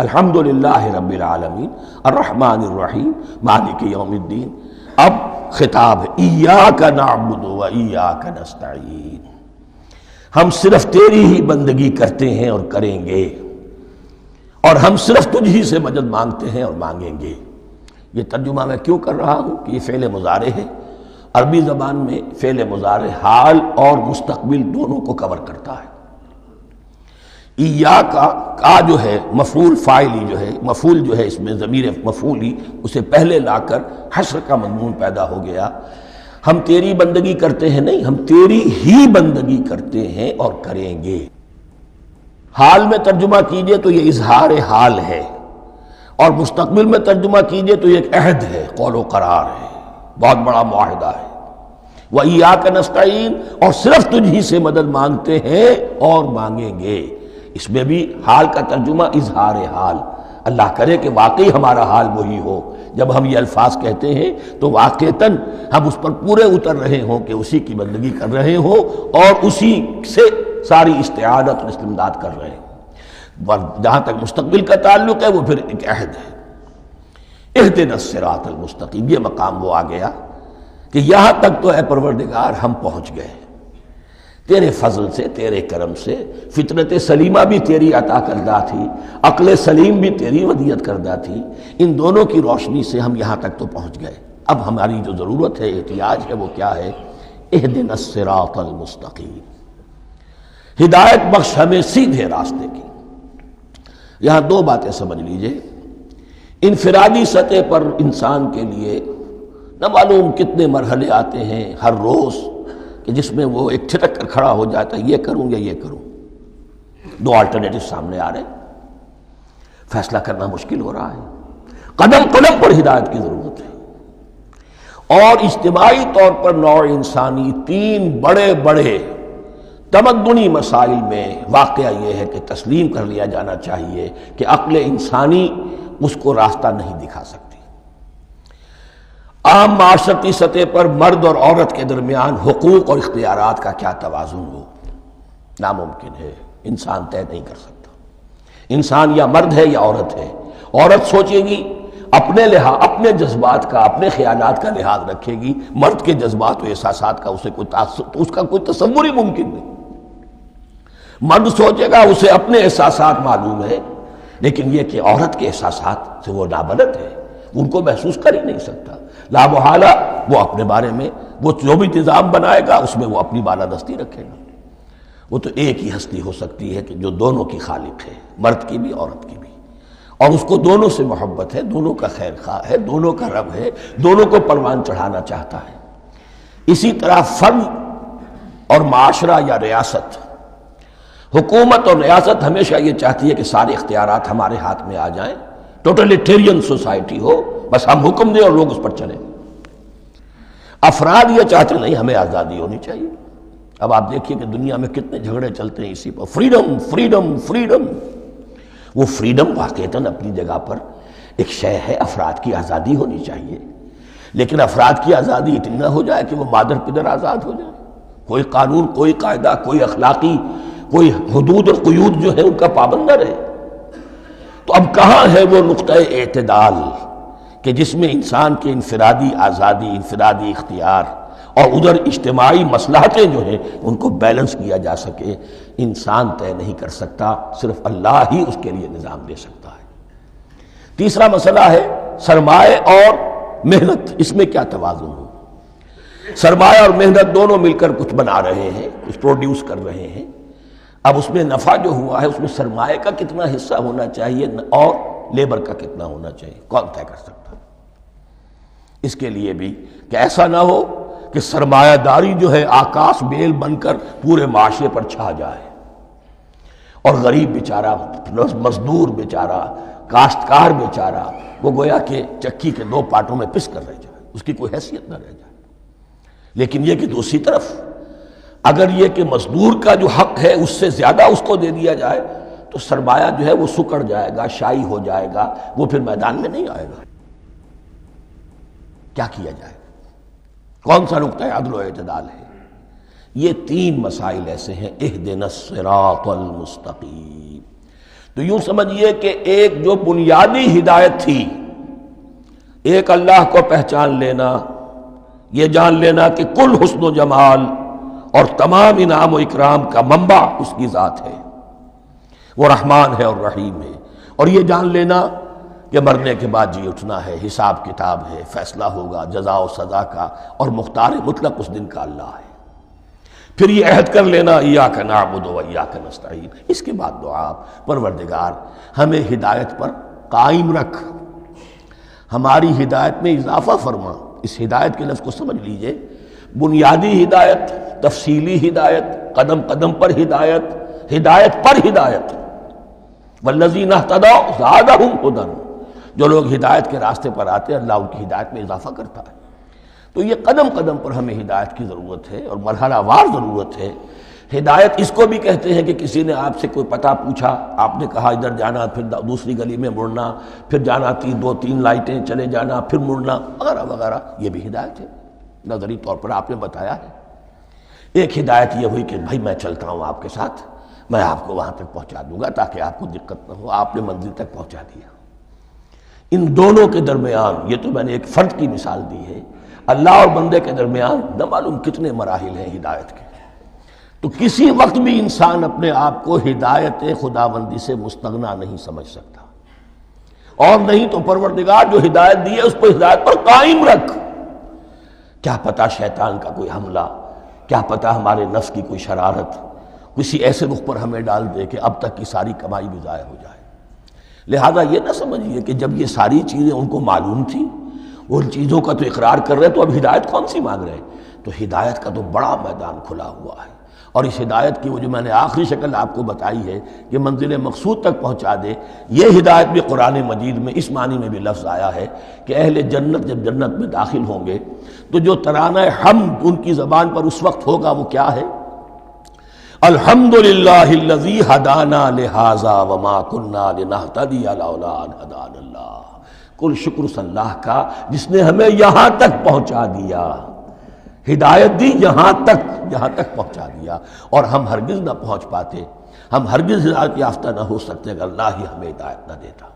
الحمدللہ رب العالمین الرحمن الرحیم مالک یوم الدین۔ اب خطاب ہے ایاک نعبد و ایاک نستعین، ہم صرف تیری ہی بندگی کرتے ہیں اور کریں گے، اور ہم صرف تجھ ہی سے مدد مانگتے ہیں اور مانگیں گے۔ یہ ترجمہ میں کیوں کر رہا ہوں کہ یہ فعل مضارع ہے۔ عربی زبان میں فعل مضارع حال اور مستقبل دونوں کو کور کرتا ہے۔ ایاک کا جو ہے مفعول فاعلی جو ہے، مفعول جو ہے اس میں ضمیر مفعولی اسے پہلے لا کر حشر کا مضمون پیدا ہو گیا۔ ہم تیری بندگی کرتے ہیں نہیں، ہم تیری ہی بندگی کرتے ہیں اور کریں گے۔ حال میں ترجمہ کیجئے تو یہ اظہار حال ہے، اور مستقبل میں ترجمہ کیجئے تو یہ ایک عہد ہے، قول و قرار ہے، بہت بڑا معاہدہ ہے۔ وَإِيَّاكَ نَسْتَعِينُ، اور صرف تجھ ہی سے مدد مانگتے ہیں اور مانگیں گے۔ اس میں بھی حال کا ترجمہ اظہار حال، اللہ کرے کہ واقعی ہمارا حال وہی ہو، جب ہم یہ الفاظ کہتے ہیں تو واقعتاً ہم اس پر پورے اتر رہے ہوں کہ اسی کی بندگی کر رہے ہوں اور اسی سے ساری استعانت اور استمداد کر رہے ہیں۔ جہاں تک مستقبل کا تعلق ہے وہ پھر ایک عہد ہے، اہدنا الصراط المستقیم۔ یہ مقام وہ آ گیا کہ یہاں تک تو اے پروردگار ہم پہنچ گئے، تیرے فضل سے، تیرے کرم سے۔ فطرت سلیمہ بھی تیری عطا کردہ تھی، عقل سلیم بھی تیری ودیعت کردہ تھی، ان دونوں کی روشنی سے ہم یہاں تک تو پہنچ گئے۔ اب ہماری جو ضرورت ہے، احتیاج ہے، وہ کیا ہے؟ اہدنا الصراط المستقیم، ہدایت بخش ہمیں سیدھے راستے کی۔ یہاں دو باتیں سمجھ لیجئے۔ انفرادی سطح پر انسان کے لیے نہ معلوم کتنے مرحلے آتے ہیں ہر روز کہ جس میں وہ ایک چھٹک کر کھڑا ہو جاتا ہے، یہ کروں یا یہ کروں، دو آلٹرنیٹو سامنے آ رہے ہیں، فیصلہ کرنا مشکل ہو رہا ہے۔ قدم قدم پر ہدایت کی ضرورت ہے، اور اجتماعی طور پر نوع انسانی تین بڑے بڑے تمدنی مسائل میں واقعہ یہ ہے کہ تسلیم کر لیا جانا چاہیے کہ عقل انسانی اس کو راستہ نہیں دکھا سکتی۔ عام معاشرتی سطح پر مرد اور عورت کے درمیان حقوق اور اختیارات کا کیا توازن ہو، ناممکن ہے، انسان طے نہیں کر سکتا۔ انسان یا مرد ہے یا عورت ہے۔ عورت سوچے گی اپنے لحاظ، اپنے جذبات کا، اپنے خیالات کا لحاظ رکھے گی، مرد کے جذبات و احساسات کا اسے کوئی اس کا کوئی تصور ہی ممکن نہیں۔ مرد سوچے گا اسے اپنے احساسات معلوم ہے، لیکن یہ کہ عورت کے احساسات سے وہ نابلد ہے، ان کو محسوس کر ہی نہیں سکتا۔ لا محالہ وہ اپنے بارے میں وہ جو بھی نظام بنائے گا اس میں وہ اپنی بالادستی رکھے گا۔ وہ تو ایک ہی ہستی ہو سکتی ہے کہ جو دونوں کی خالق ہے، مرد کی بھی عورت کی بھی، اور اس کو دونوں سے محبت ہے، دونوں کا خیر خواہ ہے، دونوں کا رب ہے، دونوں کو پروان چڑھانا چاہتا ہے۔ اسی طرح فرد اور معاشرہ یا ریاست، حکومت اور ریاست ہمیشہ یہ چاہتی ہے کہ سارے اختیارات ہمارے ہاتھ میں آ جائیں، ٹوٹلیٹیرین سوسائٹی ہو، بس ہم حکم دیں اور لوگ اس پر چلیں۔ افراد یہ چاہتے نہیں، ہمیں آزادی ہونی چاہیے۔ اب آپ دیکھیے کہ دنیا میں کتنے جھگڑے چلتے ہیں اسی پر، فریڈم فریڈم فریڈم۔ وہ فریڈم واقعتاً اپنی جگہ پر ایک شے ہے، افراد کی آزادی ہونی چاہیے، لیکن افراد کی آزادی اتنی نہ ہو جائے کہ وہ مادر پدر آزاد ہو جائے، کوئی قانون، کوئی قاعدہ، کوئی اخلاقی کوئی حدود اور قیود جو ہے ان کا پابند نہ رہے۔ تو اب کہاں ہے وہ نقطہ اعتدال کہ جس میں انسان کے انفرادی آزادی، انفرادی اختیار اور ادھر اجتماعی مصلحتیں جو ہیں ان کو بیلنس کیا جا سکے؟ انسان طے نہیں کر سکتا، صرف اللہ ہی اس کے لیے نظام دے سکتا ہے۔ تیسرا مسئلہ ہے سرمایہ اور محنت، اس میں کیا توازن ہو؟ سرمایہ اور محنت دونوں مل کر کچھ بنا رہے ہیں، کچھ پروڈیوس کر رہے ہیں۔ اب اس میں نفع جو ہوا ہے اس میں سرمایہ کا کتنا حصہ ہونا چاہیے اور لیبر کا کتنا ہونا چاہیے، کون طے کر سکتا؟ اس کے لیے بھی کہ ایسا نہ ہو کہ سرمایہ داری جو ہے آکاش بیل بن کر پورے معاشرے پر چھا جائے، اور غریب بیچارہ، مزدور بیچارہ، کاشتکار بیچارہ وہ گویا کہ چکی کے دو پارٹوں میں پس کر رہ جائے، اس کی کوئی حیثیت نہ رہ جائے۔ لیکن یہ کہ دوسری طرف اگر یہ کہ مزدور کا جو حق ہے اس سے زیادہ اس کو دے دیا جائے تو سرمایہ جو ہے وہ سکڑ جائے گا، شائی ہو جائے گا، وہ پھر میدان میں نہیں آئے گا۔ کیا کیا جائے؟ کون سا نقطہ عدل و اعتدال ہے؟ یہ تین مسائل ایسے ہیں، اہدنا الصراط المستقیم۔ تو تو یوں سمجھیے کہ ایک جو بنیادی ہدایت تھی، ایک اللہ کو پہچان لینا، یہ جان لینا کہ کل حسن و جمال اور تمام انعام و اکرام کا منبع اس کی ذات ہے، وہ رحمان ہے اور رحیم ہے، اور یہ جان لینا کہ مرنے کے بعد جی اٹھنا ہے، حساب کتاب ہے، فیصلہ ہوگا جزا و سزا کا، اور مختار مطلق اس دن کا اللہ ہے۔ پھر یہ عہد کر لینا ایاک نعبد و ایاک نستعین۔ اس کے بعد دعا، پروردگار ہمیں ہدایت پر قائم رکھ، ہماری ہدایت میں اضافہ فرما۔ اس ہدایت کے لفظ کو سمجھ لیجئے، بنیادی ہدایت، تفصیلی ہدایت، قدم قدم پر ہدایت، ہدایت پر ہدایت۔ والذین اہتدوا زادہم ھدی، جو لوگ ہدایت کے راستے پر آتے ہیں اللہ ان کی ہدایت میں اضافہ کرتا ہے۔ تو یہ قدم قدم پر ہمیں ہدایت کی ضرورت ہے اور مرحلہ وار ضرورت ہے۔ ہدایت اس کو بھی کہتے ہیں کہ کسی نے آپ سے کوئی پتہ پوچھا، آپ نے کہا ادھر جانا، پھر دوسری گلی میں مڑنا، پھر جانا دو تین لائٹیں چلے جانا، پھر مڑنا، وغیرہ وغیرہ، یہ بھی ہدایت ہے، نظری طور پر آپ نے بتایا ہے۔ ایک ہدایت یہ ہوئی کہ بھائی میں چلتا ہوں آپ کے ساتھ، میں آپ کو وہاں تک پہنچا دوں گا تاکہ آپ کو دقت نہ ہو، آپ نے منزل تک پہنچا دیا۔ ان دونوں کے درمیان، یہ تو میں نے ایک فرد کی مثال دی ہے، اللہ اور بندے کے درمیان نہ معلوم کتنے مراحل ہیں ہدایت کے۔ تو کسی وقت بھی انسان اپنے آپ کو ہدایت خداوندی سے مستغنا نہیں سمجھ سکتا، اور نہیں تو پروردگار جو ہدایت دی ہے اس پر ہدایت پر قائم رکھ۔ کیا پتہ شیطان کا کوئی حملہ، کیا پتہ ہمارے نفس کی کوئی شرارت کسی ایسے رخ پر ہمیں ڈال دے کہ اب تک کی ساری کمائی بھی ضائع ہو جائے۔ لہذا یہ نہ سمجھیے کہ جب یہ ساری چیزیں ان کو معلوم تھیں، ان چیزوں کا تو اقرار کر رہے تو اب ہدایت کون سی مانگ رہے ہیں؟ تو ہدایت کا تو بڑا میدان کھلا ہوا ہے، اور اس ہدایت کی وہ جو میں نے آخری شکل آپ کو بتائی ہے کہ منزل مقصود تک پہنچا دے، یہ ہدایت بھی قرآن مجید میں اس معنی میں بھی لفظ آیا ہے کہ اہل جنت جب جنت میں داخل ہوں گے تو جو ترانہ حمد ان کی زبان پر اس وقت ہوگا وہ کیا ہے؟ الحمدللہ الذی ہدانا لہذا وما کنا لنہتدی لولا ان ہدانا اللہ۔ کل شکر اس اللہ کا جس نے ہمیں یہاں تک پہنچا دیا، ہدایت دی یہاں تک پہنچا دیا، اور ہم ہرگز نہ پہنچ پاتے، ہم ہرگز ہدایت یافتہ نہ ہو سکتے اگر اللہ ہی ہمیں ہدایت نہ دیتا۔